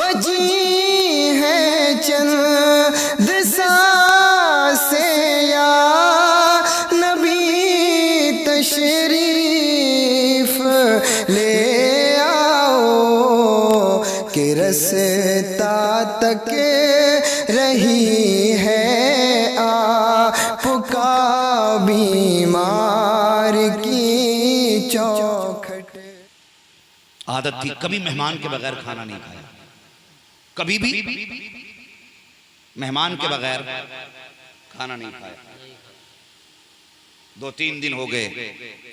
बजी है चंद सांसे या नबी तशरीफ ले आओ कि रस्ता तक रही है आपका बीमार की चौखट। आदत थी कभी मेहमान के बगैर खाना नहीं खाया, कभी भी मेहमान के बगैर खाना नहीं खाया। 2-3 दिन हो गए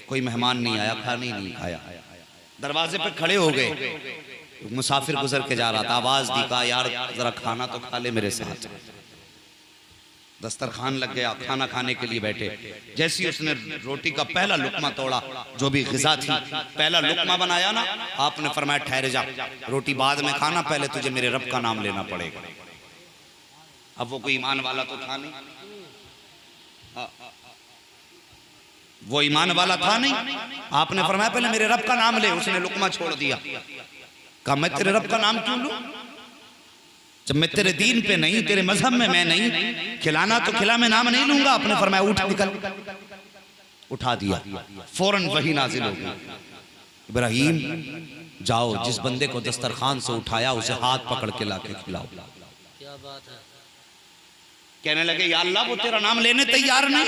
कोई मेहमान नहीं आया, खाना ही नहीं खाया। दरवाजे पे खड़े हो गए, मुसाफिर गुजर के जा रहा था, आवाज दी, कहा यार जरा खाना तो खा ले मेरे साथ। दस्तरखान लग गया, खाना खाने के लिए बैठे। जैसी उसने रोटी का पहला लुकमा तोड़ा, जो भी ग़िज़ा थी, पहला लुकमा बनाया ना, आपने फरमाया ठहर जा, रोटी बाद में खाना, पहले तुझे मेरे रब का नाम लेना पड़ेगा। अब वो कोई ईमान वाला तो था नहीं, वो ईमान वाला था नहीं। आपने फरमाया पहले मेरे रब का नाम ले। उसने लुकमा छोड़ दिया, कहा मैं तेरे रब का नाम क्यों लूं, जब मैं तेरे दीन पे नहीं, तेरे मजहब में मैं नहीं, खिलाना तो खिला, मैं नाम नहीं लूंगा। आपने फरमाया उठ निकल, उठा दिया, फौरन वही नाजिल हो गई, इब्राहिम जाओ, जिस बंदे को दस्तरखान से उठाया उसे हाथ पकड़ के लाके खिलाओ। क्या बात है। कहने लगे या अल्लाह वो तेरा नाम लेने तैयार नहीं।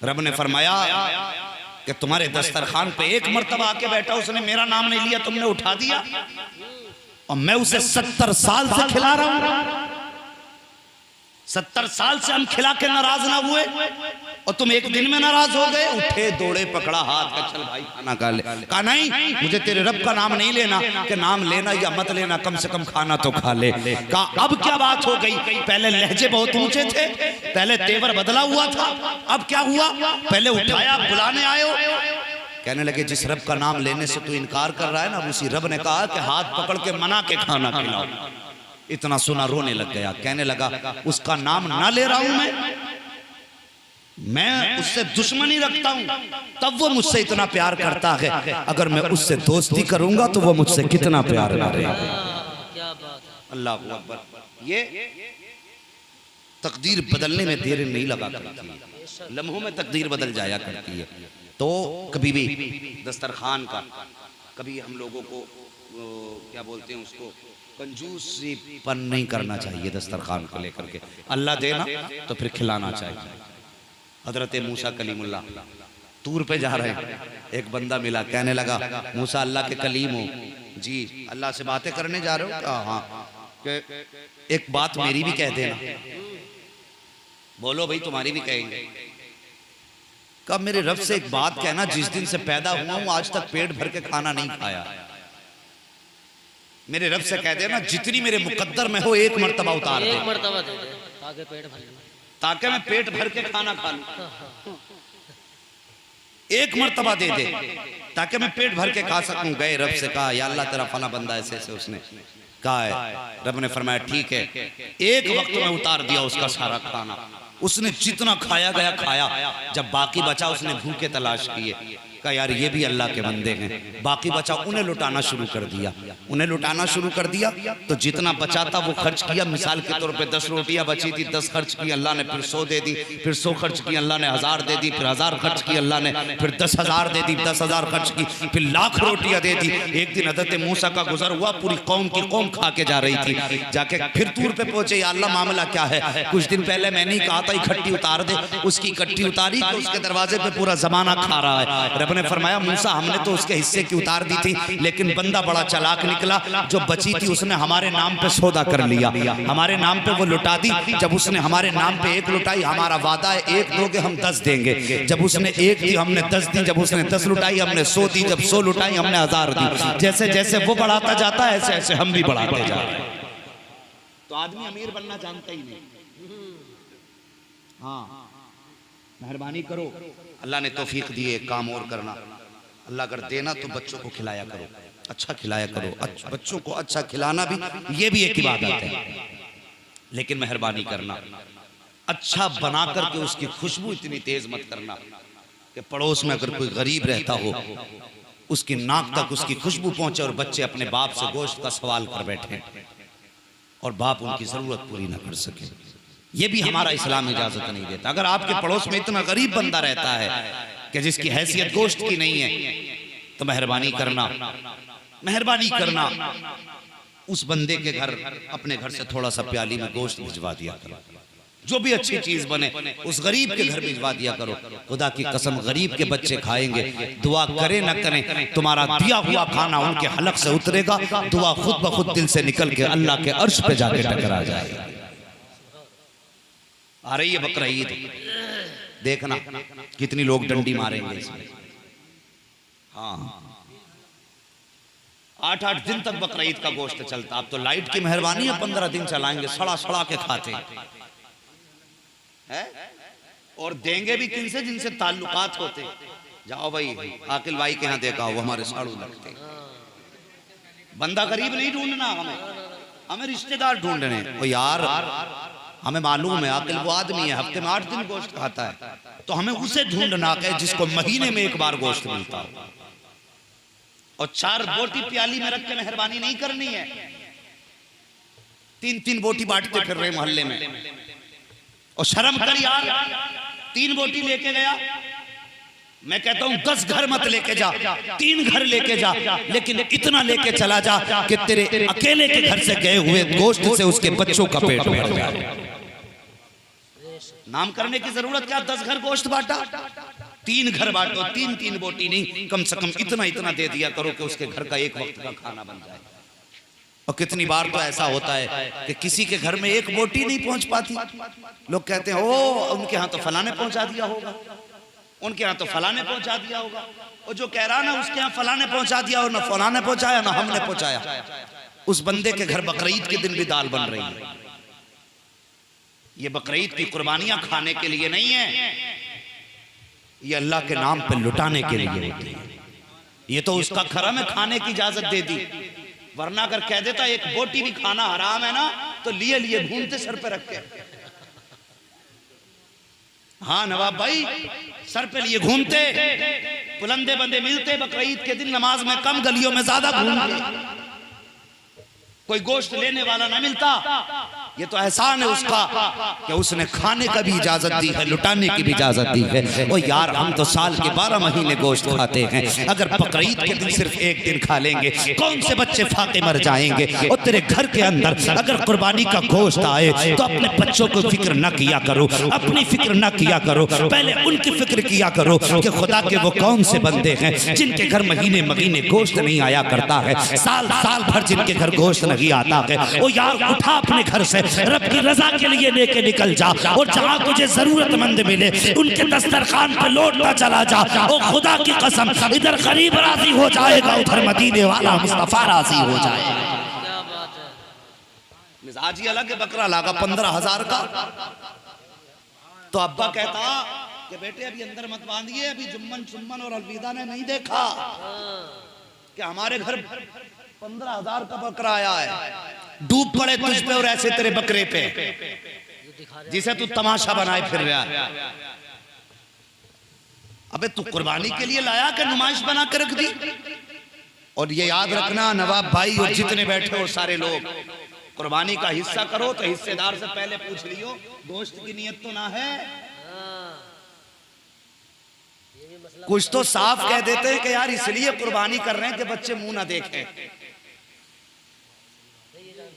रब ने फरमाया कि तुम्हारे दस्तरखान पे एक मर्तबा आके बैठा, उसने मेरा नाम नहीं लिया, तुमने उठा दिया, और मैं उसे 70 साल से खिला रहा हूं। 70 साल से हम खिला के नाराज ना हुए और तुम एक दिन में नाराज हो गए। उठे दौड़े, पकड़ा हाथ का, चल भाई खाना खा ले। कहा नहीं, मुझे तेरे रब का नाम नहीं लेना, कि नाम लेना या मत लेना, कम से कम खाना तो खा ले। कहा अब क्या बात हो गई, पहले लहजे बहुत ऊंचे थे, पहले तेवर बदला हुआ था, अब क्या हुआ, पहले उठाया बुलाने आए हो। कहने लगे जिस रब का नाम लेने से तू इनकार कर रहा है ना, उसी रब ने कहा कि हाथ पकड़ के मना के खाना खिलाओ। इतना सुना रोने लग गया, कहने लगा उसका नाम ना ले रहा हूं मैं उससे दुश्मनी रखता हूं, तब वो मुझसे इतना प्यार करता है, अगर मैं उससे दोस्ती करूंगा तो वो मुझसे कितना प्यार करेगा। क्या बात है। अल्लाह अकबर। ये तकदीर बदलने में देर नहीं लगा करती है, लम्हों में तकदीर बदल जाया करती है। तो कभी भी दस्तरखान का, कभी हम लोगों को क्या बोलते हैं उसको, कंजूसीपन नहीं करना चाहिए दस्तरखान को लेकर के। अल्लाह देना तो फिर खिलाना चाहिए। हजरत मूसा कलीमुल्लाह तूर पे जा रहे हैं, एक बंदा मिला, कहने लगा मूसा अल्लाह के कलीम हो जी, अल्लाह से बातें करने जा रहे हो क्या? हाँ, एक बात मेरी भी कह देना। बोलो भाई, तुम्हारी भी कहेंगे। कब मेरे रब से एक बात कहना, जिस दिन से पैदा हुआ हूं आज तक पेट भर के खाना नहीं खाया। मेरे रब से कह देना जितनी मेरे मुकद्दर में हो एक मर्तबा उतार दे, एक मर्तबा दे दे ताकि पेट भर ले, ताकि मैं पेट भर के खाना खा लूं। एक मर्तबा दे दे ताकि मैं पेट भर के खा सकूं। गए रब से कहा या अल्लाह तेरा फला बंदा ऐसे ऐसे उसने कहा है। रब ने फरमाया ठीक है, एक वक्त में उतार दिया उसका सारा खाना। उसने जितना खाया गया खाया, जब बाकी बचा उसने भूखे तलाश किए, कहा यार ये भी अल्लाह के बंदे हैं, बाकी बचा उन्हें लुटाना शुरू कर दिया। उन्हें लुटाना शुरू कर दिया तो जितना बचा था वो खर्च किया। मिसाल के तौर पे 10 रोटियां बची थी, 10 खर्च की अल्लाह ने, फिर 100 दे दी, फिर 100 खर्च की अल्लाह ने, 1000 दे दी, फिर 1000 खर्च की अल्लाह ने, फिर 10,000 दे दी, 10,000 खर्च की, फिर लाख रोटियां दे दी। एक दिन हज़रत मूसा का गुजर हुआ, पूरी कौम की कौम खा के जा रही थी। जाके फिर तूर पे पहुंचे, या अल्लाह मामला क्या है, कुछ दिन पहले मैंने ही कहा था इकट्ठी उतार दे। उसकी इकट्ठी उतारी तो उसके दरवाजे पे पूरा जमाना खा रहा है। रब ने फरमाया मूसा हमने तो उसके हिस्से की उतार दी थी, लेकिन बंदा बड़ा चालाक निकला, जो बची थी उसने हमारे नाम पे सौदा कर लिया, हमारे नाम पे वो लुटा दी। जब उसने हमारे नाम पे 1 लुटाई, हमारा वादा है 1 दोगे हम 10 देंगे। जब उसने 1 दी हमने 10 दी, जब उसने 10 लुटाई हमने 100 दी, जब 100 लुटाई हमने 1000 दी। जैसे जैसे वो बढ़ाता जाता है ऐसे ऐसे हम भी बढ़ाते जा रहे हैं। तो आदमी अमीर बनना जानता ही नहीं। हाँ, मेहरबानी करो, अल्लाह ने तौफीक दी है, काम और करना। अल्लाह अगर देना तो बच्चों को खिलाया करो, अच्छा खिलाया करो। बच्चों को अच्छा खिलाना भी ये भी एक इबादत है, लेकिन मेहरबानी करना, अच्छा बना करके उसकी खुशबू इतनी तेज मत करना कि पड़ोस में अगर कोई गरीब रहता हो उसकी नाक तक उसकी खुशबू पहुंचे और बच्चे अपने बाप से गोश्त का सवाल कर बैठे और बाप उनकी जरूरत पूरी ना कर सके। ये भी हमारा इस्लाम इजाजत नहीं देता। अगर आपके पड़ोस में इतना गरीब बंदा रहता है कि जिसकी हैसियत गोश्त की नहीं है, तो मेहरबानी करना उस बंदे के घर, अपने घर से थोड़ा सा प्याली में गोश्त भिजवा दिया करो। जो भी अच्छी चीज बने उस गरीब के घर भिजवा दिया करो। खुदा की कसम, गरीब के बच्चे खाएंगे, दुआ करें न करें, तुम्हारा दिया हुआ खाना उनके हलक से उतरेगा, दुआ खुद ब खुद दिल से निकल के अल्लाह के अर्श पे जाके टकरा जाएगा। आ रही है बकरा ईद, देखना कितनी लोग डंडी मारेंगे इसमें। हाँ, 8-8 दिन तक बकरा ईद का गोश्त चलता। अब तो लाइट की मेहरबानी है, 15 दिन चलाएंगे, सड़ा के खाते है। और देंगे भी किनसे? जिनसे ताल्लुकात होते। जाओ भाई, आकिल भाई के यहाँ देखा हो, हमारे साड़ू लगते। बंदा गरीब नहीं ढूंढना, हमें रिश्तेदार ढूंढने। ओ यार, हमें मालूम है आकिल वो आदमी है, हफ्ते में 8 दिन गोश्त खाता है, तो हमें उसे ढूंढना है जिसको महीने में 1 बार गोश्त मिलता हो। और 4 बोटी प्याली में रख के मेहरबानी नहीं करनी है। 3-3 बोटी बांटते फिर रहे मोहल्ले में। और शर्म कर यार, 3 बोटी लेके गया, मैं कहता हूं 10 घर मत लेके जा, 3 घर लेके जा, लेकिन इतना लेके चला जा कि तेरे अकेले के घर से गए हुए गोश्त से उसके बच्चों का पेट भर जाए। नाम करने की जरूरत क्या? 10 घर गोश्त बांटा, 3 घर बांटो, 3-3 बोटी नहीं, कम से कम इतना दे दिया करो कि उसके घर का एक वक्त का खाना बन जाए। और कितनी बार तो ऐसा होता है कि किसी के घर में 1 बोटी नहीं पहुंच पाती। लोग कहते हैं ओ उनके यहाँ तो फलाने पहुंचा दिया होगा, उनके यहाँ तो फलाने पहुंचा दिया होगा। और जो कह रहा ना उसके यहाँ फलाने पहुंचा दिया, और ना फलाने पहुंचाया ना हमने पहुंचाया, उस बंदे के घर बकरीद के दिन भी दाल बन रही है। ये बकरीद की कुर्बानियां खाने के लिए नहीं है, ये अल्लाह के नाम पे लुटाने के लिए होती है। ये तो उसका करम है, खाने की इजाजत दे दी, वरना अगर कह देता 1 बोटी भी खाना हराम है ना, तो लिए घूमते सर पे रख के। हाँ नवाब भाई, सर पे लिए घूमते, बुलंदे बंदे मिलते बकरीद के दिन, नमाज में कम, गलियों में ज्यादा घूमते, कोई गोश्त लेने वाला ना मिलता। ये तो एहसान है उसका कि उसने खाने का भी इजाजत दी है, लुटाने की भी इजाजत दी है। ओ यार, हम तो साल के 12 महीने गोश्त खाते हैं, अगर बकरीद के दिन सिर्फ 1 दिन खा लेंगे, कौन से बच्चे फाके मर जाएंगे। और तेरे घर के अंदर अगर कुर्बानी का गोश्त आए तो अपने बच्चों को फिक्र न किया करो, अपनी फिक्र न किया करो, पहले उनकी फिक्र किया करो कि खुदा के वो कौन से बंदे हैं जिनके घर महीने गोश्त नहीं आया करता है, साल भर जिनके घर गोश्त नहीं आता है। ओ यार, उठा अपने घर से, रब की रजा के लिए लेके निकल जा, और जहां तुझे जरूरतमंद मिले उनके दस्तरखान पर लौटता चला जा। और खुदा की कसम, इधर गरीब राजी हो जाएगा, उधर मदीने वाला मुस्तफा राजी हो जाएगा। क्या बात है। मिजाज ही अलग है, बकरा लागा 15,000 का। तो अब्बा कहता कि बेटे अभी अंदर मत बांधिए, अभी जुम्मन और अलविदा ने नहीं देखा कि हमारे घर 15,000 का बकरा आया है। डूब पड़े तुझ पे और ऐसे तेरे बकरे पे, जिसे तू तमाशा बनाए फिर रहा है। अबे तू कुर्बानी के लिए लाया कि नुमाइश बना के रख दी। और ये याद रखना नवाब भाई और जितने बैठे हो सारे लोग, कुर्बानी का हिस्सा करो तो हिस्सेदार से पहले पूछ लियो गोश्त की नियत तो ना है। कुछ तो साफ कह देते हैं कि यार इसलिए कुर्बानी कर रहे हैं कि बच्चे मुंह ना देखें।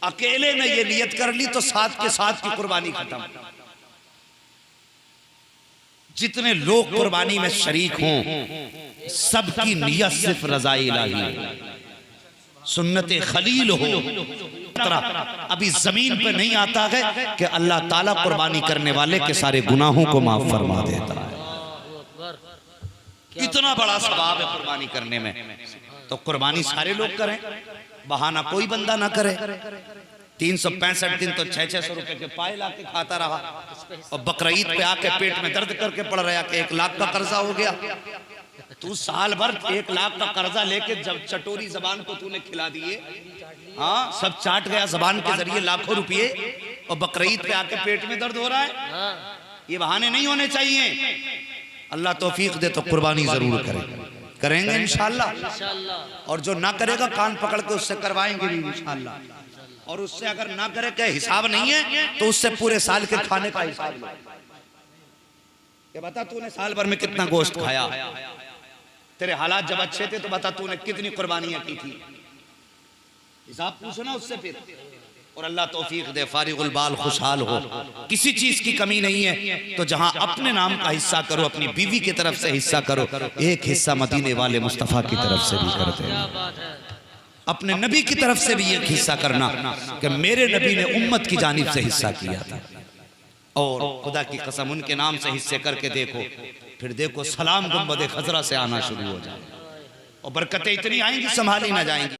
अकेले ने ये नियत कर ली तो साथ के साथ की कुर्बानी खत्म। जितने लोग कुर्बानी में शरीक हों, सबकी नियत सिर्फ रज़ाए इलाही, सुन्नत खलील हो। अभी जमीन पे नहीं आता है कि अल्लाह ताला कुर्बानी करने वाले के सारे गुनाहों को माफ फरमा देता है। इतना बड़ा सवाब है कुर्बानी करने में, तो कुर्बानी सारे लोग करें, बहाना कोई बंदा ना करे। 365 दिन तो 600 रुपए के पाए लाके खाता रहा, और बकरीद पे आके पेट में दर्द करके पड़ रहा कि 1 लाख का कर्जा हो गया। तू साल भर 1 लाख का कर्जा लेके जब चटोरी जबान को तूने खिला दिए, हाँ सब चाट गया जबान के जरिए लाखों रुपये, और बकरीद पे आके पेट में दर्द हो रहा है। ये बहाने नहीं होने चाहिए। अल्लाह तौफीक दे तो कुर्बानी जरूर करें। करेंगे इंशाल्लाह। इंशाल्लाह। और जो ना करेगा कान पकड़ के उससे करवाएंगे भी इंशाल्लाह। और उससे अगर ना करे के हिसाब नहीं है तो उससे पूरे साल के खाने का हिसाब लो कि बता तूने साल भर में कितना गोश्त खाया, तेरे हालात जब अच्छे थे तो बता तूने कितनी कुर्बानियां की थी, हिसाब पूछो ना उससे फिर। और अल्लाह तौफीक दे, फारिगुल बाल खुशहाल हो, किसी चीज की कमी नहीं है। तो जहां अपने नाम का हिस्सा करो, अपनी बीवी की तरफ से हिस्सा करो, एक हिस्सा मदीने वाले मुस्तफा की तरफ से भी करते हैं। क्या बात है। अपने नबी की तरफ से भी एक हिस्सा करना कि मेरे नबी ने उम्मत की जानिब से हिस्सा किया था। और खुदा की कसम उनके नाम से हिस्से करके देखो, फिर देखो सलाम गुंबद खजरा से आना शुरू हो जाए और बरकतें इतनी आएंगी संभाली ना जाएंगी।